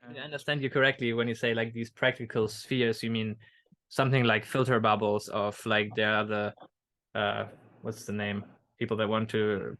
I understand you correctly when you say like these practical spheres, you mean something like filter bubbles of like there are the what's the name? People that want to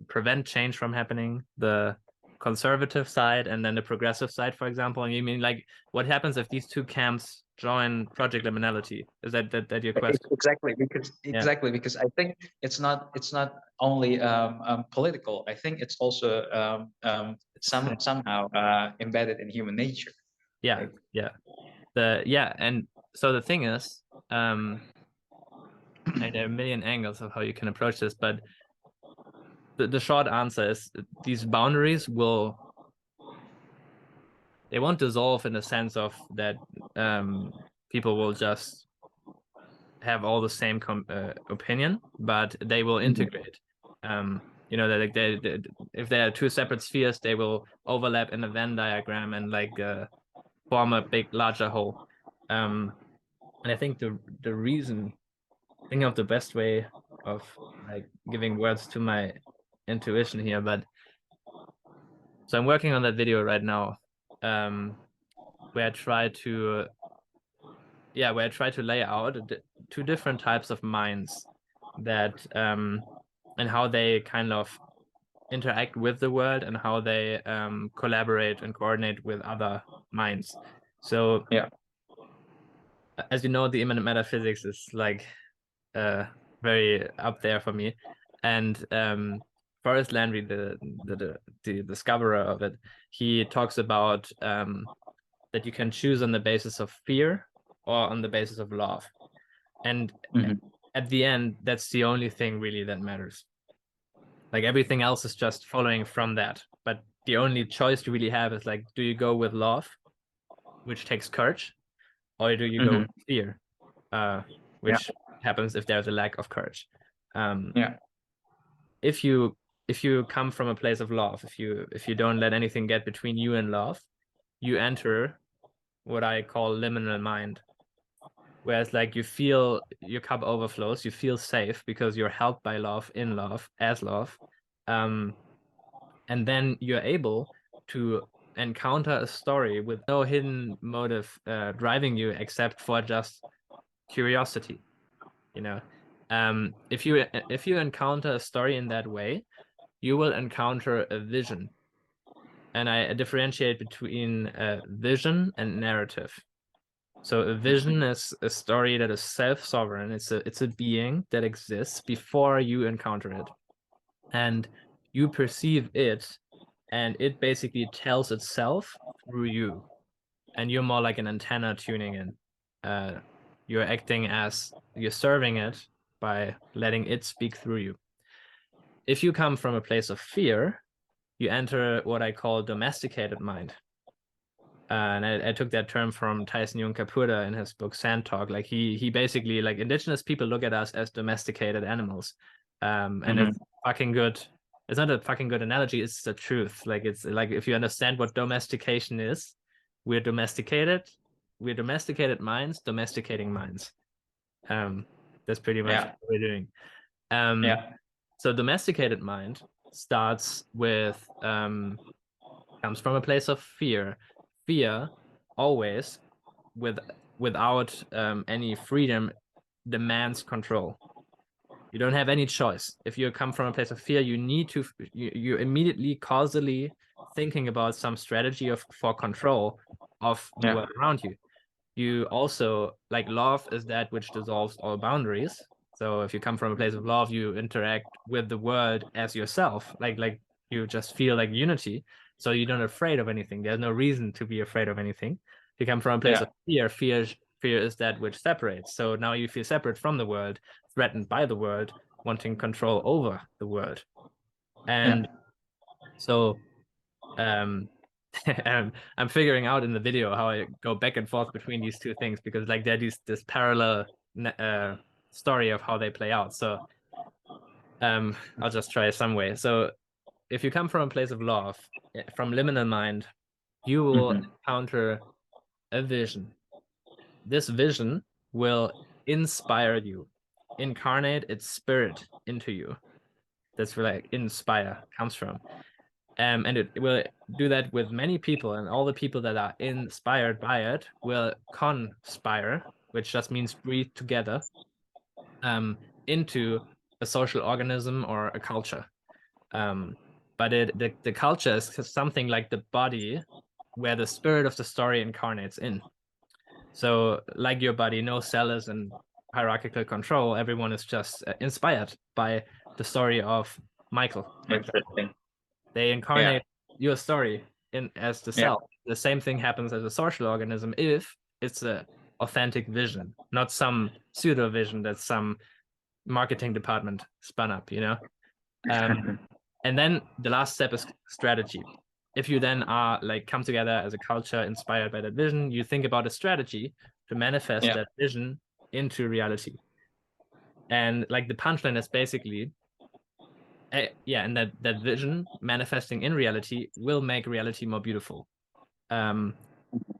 prevent change from happening, the conservative side and then the progressive side, for example. And you mean like what happens if these two camps join Project Liminality? Is that your question? Exactly because I think it's not only political. I think it's also somehow embedded in human nature. Yeah, Right? yeah. And so the thing is, like there are a million angles of how you can approach this, but the short answer is these boundaries they won't dissolve in the sense of that people will just have all the same opinion, but they will integrate. You know, that like if there are two separate spheres, they will overlap in a Venn diagram and like form a big larger whole. And I think the reason, thinking of the best way of like giving words to my intuition here, but so I'm working on that video right now, where I try to lay out two different types of minds that and how they kind of interact with the world and how they collaborate and coordinate with other minds. So Yeah. as you know, the immanent metaphysics is like very up there for me. And Forrest Landry, the discoverer of it, he talks about that you can choose on the basis of fear or on the basis of love. And at the end, that's the only thing really that matters. Like everything else is just following from that. But the only choice you really have is like, do you go with love, which takes courage, or do you go with fear, which happens if there's a lack of courage. If you come from a place of love, if you don't let anything get between you and love, you enter what I call liminal mind. Whereas like you feel your cup overflows, you feel safe because you're held by love, in love, as love. And then you're able to encounter a story with no hidden motive driving you except for just curiosity. You know, if you encounter a story in that way, you will encounter a vision. And I differentiate between vision and narrative. So a vision is a story that is self-sovereign. It's a being that exists before you encounter it. And you perceive it, and it basically tells itself through you. And you're more like an antenna tuning in. You're acting as you're serving it by letting it speak through you. If you come from a place of fear, you enter what I call domesticated mind. And I took that term from Tyson Young Kapurda in his book Sand Talk. Like he basically, like, indigenous people look at us as domesticated animals. And it's fucking good. It's not a fucking good analogy, it's the truth. Like it's like if you understand what domestication is, we're domesticated minds, domesticating minds. That's pretty much what we're doing. So domesticated mind starts with comes from a place of fear. Fear always, without any freedom, demands control. You don't have any choice. If you come from a place of fear, you need to you immediately causally thinking about some strategy for control of the world around you. You also, like, love is that which dissolves all boundaries. So if you come from a place of love, you interact with the world as yourself. Like you just feel like unity. So you're not afraid of anything. There's no reason to be afraid of anything. If you come from a place of fear, fear is that which separates. So now you feel separate from the world, threatened by the world, wanting control over the world. And so I'm figuring out in the video how I go back and forth between these two things, because like there's this parallel story of how they play out. So I'll just try some way. So if you come from a place of love, from liminal mind, you will encounter a vision. This vision will inspire you, incarnate its spirit into you. That's where like inspire comes from. And it will do that with many people, and all the people that are inspired by it will conspire, which just means breathe together, into a social organism or a culture. But the culture is something like the body where the spirit of the story incarnates in. So like your body, no cell is in hierarchical control. Everyone is just inspired by the story of Michael. Interesting. They incarnate your story in as the Yeah. self. The same thing happens as a social organism if it's a authentic vision, not some pseudo vision that some marketing department spun up, you know? And then the last step is strategy. If you then are like come together as a culture inspired by that vision, you think about a strategy to manifest that vision into reality. And like the punchline is basically, and that vision manifesting in reality will make reality more beautiful,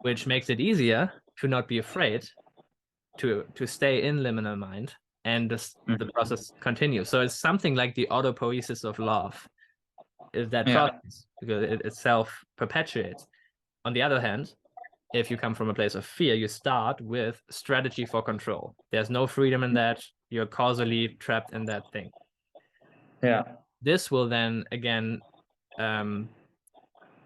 which makes it easier to not be afraid to stay in liminal mind, and the process continues. So it's something like the autopoiesis of love, is that process, because it itself perpetuates. On the other hand, if you come from a place of fear, you start with strategy for control. There's no freedom in that. You're causally trapped in that thing. Yeah. This will then again,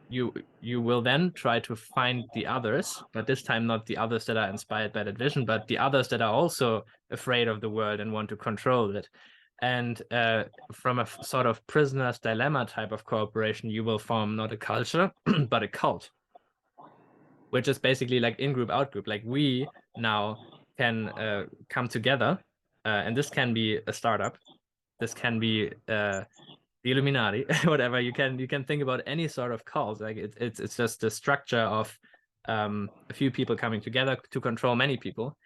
you will then try to find the others, but this time not the others that are inspired by that vision, but the others that are also afraid of the world and want to control it. And from a sort of prisoner's dilemma type of cooperation, you will form not a culture, but a cult, which is basically like in-group, out-group. Like we now can come together, and this can be a startup. This can be the Illuminati, whatever. You can think about any sort of cult. Like it's just the structure of a few people coming together to control many people.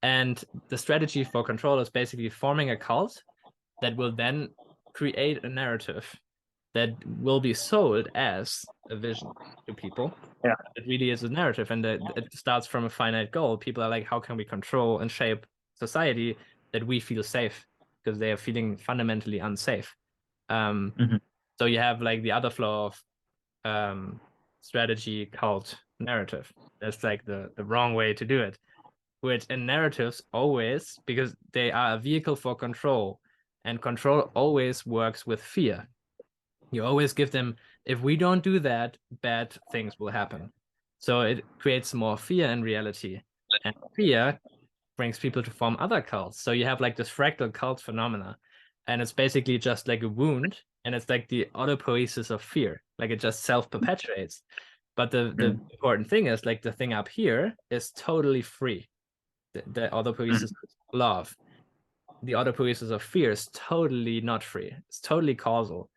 And the strategy for control is basically forming a cult that will then create a narrative that will be sold as a vision to people. Yeah. It really is a narrative, and it starts from a finite goal. People are like, how can we control and shape society that we feel safe, because they are feeling fundamentally unsafe. So you have like the other flow of strategy, cult, narrative. That's like the wrong way to do it, which in narratives always, because they are a vehicle for control, and control always works with fear. You always give them, if we don't do that, bad things will happen. So it creates more fear in reality, and fear brings people to form other cults. So you have like this fractal cult phenomena, and it's basically just like a wound, and it's like the autopoiesis of fear. Like it just self-perpetuates. But the important thing is, like, the thing up here is totally free. The autopoiesis of love. The autopoiesis of fear is totally not free. It's totally causal.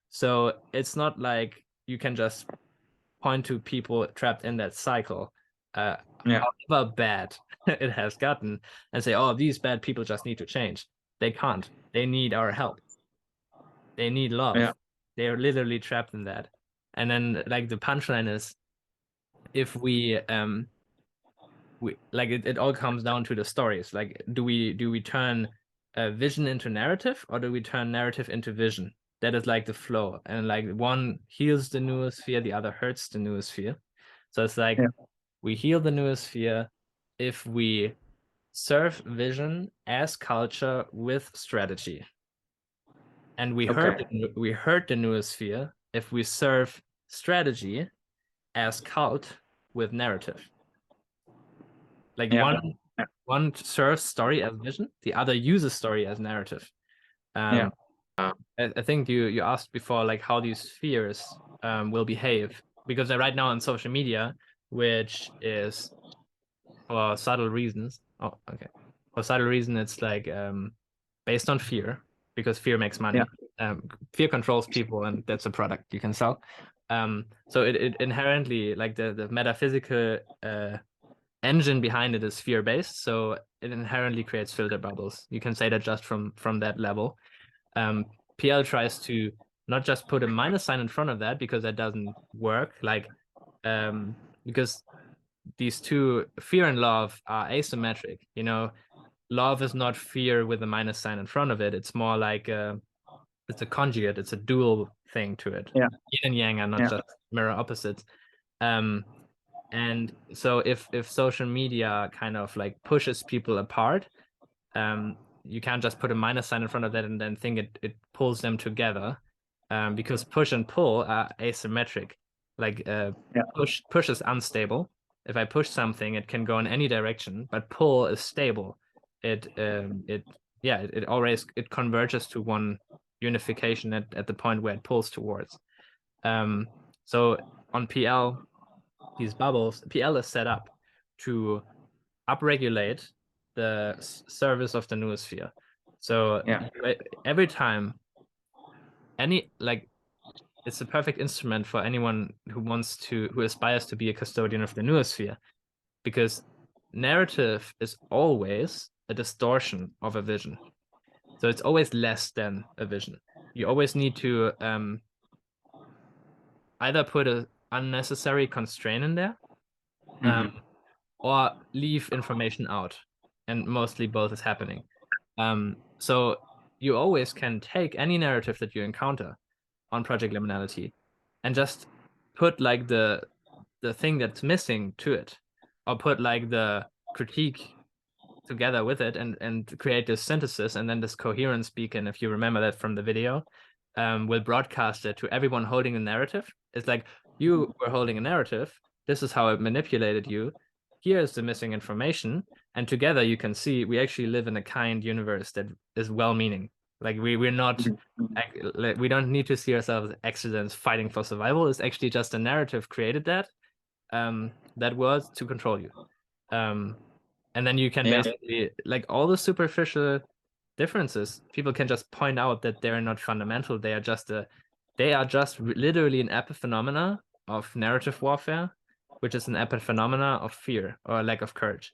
So it's not like you can just point to people trapped in that cycle, however bad it has gotten, and say, oh, these bad people just need to change. They can't. They need our help. They need love. Yeah. They are literally trapped in that. And then like the punchline is, if we like it all comes down to the stories. Like, do we turn vision into narrative, or do we turn narrative into vision? That is like the flow, and like one heals the noosphere, the other hurts the noosphere. So it's like we heal the noosphere if we serve vision as culture with strategy, and we hurt the noosphere if we serve strategy as cult with narrative. Like one serves story as vision, the other uses story as narrative. I think you asked before, like, how these spheres will behave, because they're right now on social media, which is for subtle reasons. Oh, okay. For subtle reason, it's like based on fear, because fear makes money. Fear controls people, and that's a product you can sell. So it inherently, like the metaphysical engine behind it is fear-based, so it inherently creates filter bubbles. You can say that just from that level. PL tries to not just put a minus sign in front of that, because that doesn't work. Like, because these two, fear and love, are asymmetric. You know, love is not fear with a minus sign in front of it. It's more like it's a conjugate. It's a dual thing to it. Yeah. Yin and yang are not just mirror opposites. And so if social media kind of like pushes people apart, you can't just put a minus sign in front of that and then think it pulls them together, because push and pull are asymmetric. Like push is unstable. If I push something, it can go in any direction, but pull is stable. It always converges to one unification at the point where it pulls towards. So on PL, these bubbles, PL is set up to upregulate the service of the noosphere. So every time it's a perfect instrument for anyone who aspires to be a custodian of the noosphere, because narrative is always a distortion of a vision. So it's always less than a vision. You always need to either put an unnecessary constraint in there, or leave information out, and mostly both is happening. So you always can take any narrative that you encounter on Project Liminality and just put like the thing that's missing to it, or put like the critique together with it, and create this synthesis, and then this coherence beacon, if you remember that from the video, will broadcast it to everyone holding a narrative. It's like, you were holding a narrative, this is how it manipulated you, here's the missing information, and together you can see we actually live in a kind universe that is well-meaning. Like we're not, we don't need to see ourselves as accidents fighting for survival. It's actually just a narrative created that was to control you. And then you can basically, like, all the superficial differences, people can just point out that they're not fundamental. They are just literally an epiphenomena of narrative warfare, which is an epiphenomena of fear or lack of courage.